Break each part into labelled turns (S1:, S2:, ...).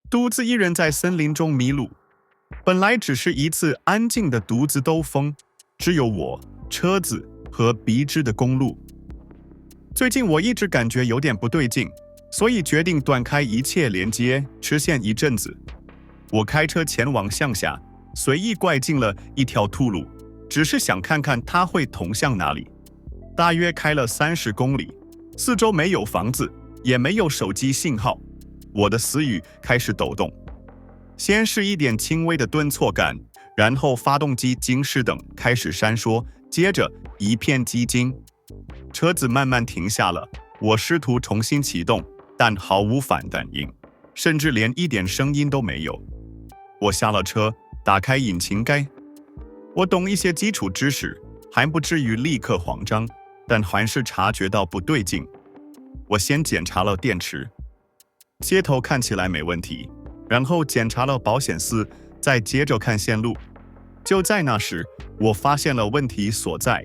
S1: 独自一人在森林中迷路。本来只是一次安静的独自兜风，只有我、车子和笔直的公路。最近我一直感觉有点不对劲，所以决定断开一切连接，吃线一阵子。我开车前往乡下，随意拐进了一条秃路，只是想看看它会通向哪里。大约开了30公里，四周没有房子，也没有手机信号。我的思绪开始抖动，先是一点轻微的顿挫感，然后发动机警示灯开始闪烁，接着一片寂静。车子慢慢停下了，我试图重新启动，但毫无反应，甚至连一点声音都没有。我下了车，打开引擎盖。我懂一些基础知识，还不至于立刻慌张，但还是察觉到不对劲。我先检查了电池，接头看起来没问题，然后检查了保险丝，再接着看线路。就在那时，我发现了问题所在，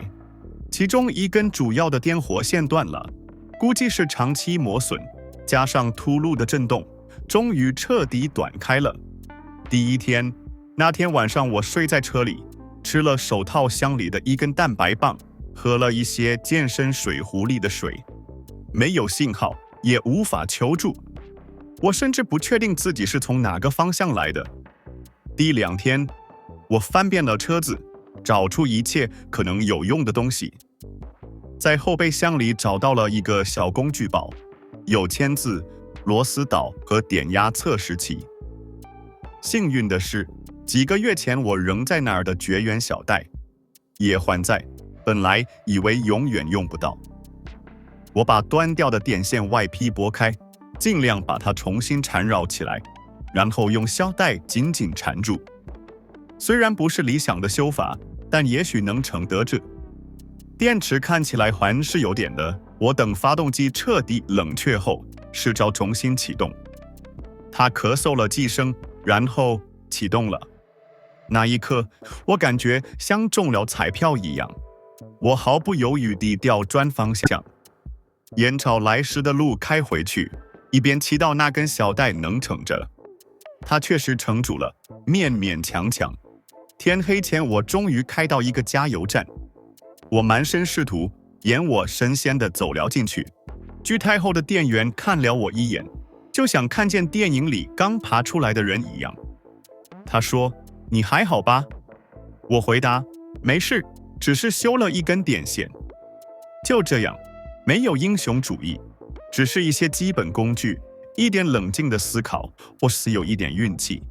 S1: 其中一根主要的电活线断了，估计是长期磨损，加上秃噜的震动，终于彻底断开了。第一天，那天晚上我睡在车里，吃了手套箱里的一根蛋白棒，喝了一些健身水壶里的水，没有信号，也无法求助。我甚至不确定自己是从哪个方向来的。第2天，我翻遍了车子，找出一切可能有用的东西。在后备箱里找到了一个小工具包，有签字、螺丝刀和电压测试器。幸运的是，几个月前我扔在那儿的绝缘小带也还在，本来以为永远用不到。我把断掉的电线外皮拨开，尽量把它重新缠绕起来，然后用胶带紧紧缠住。虽然不是理想的修法，但也许能撑得住。电池看起来还是有点的，我等发动机彻底冷却后，试着重新启动。它咳嗽了几声，然后启动了。那一刻，我感觉像中了彩票一样，我毫不犹豫地调转方向，沿朝来时的路开回去，一边祈祷那根小带能撑着。它确实撑住了，勉勉强强。天黑前，我终于开到一个加油站。我满身是土，眼我深陷地走了进去。居太后的店员看了我一眼，就像看见电影里刚爬出来的人一样。他说：“你还好吧？”我回答：“没事，只是修了一根电线。”就这样，没有英雄主义，只是一些基本工具，一点冷静的思考，或是有一点运气。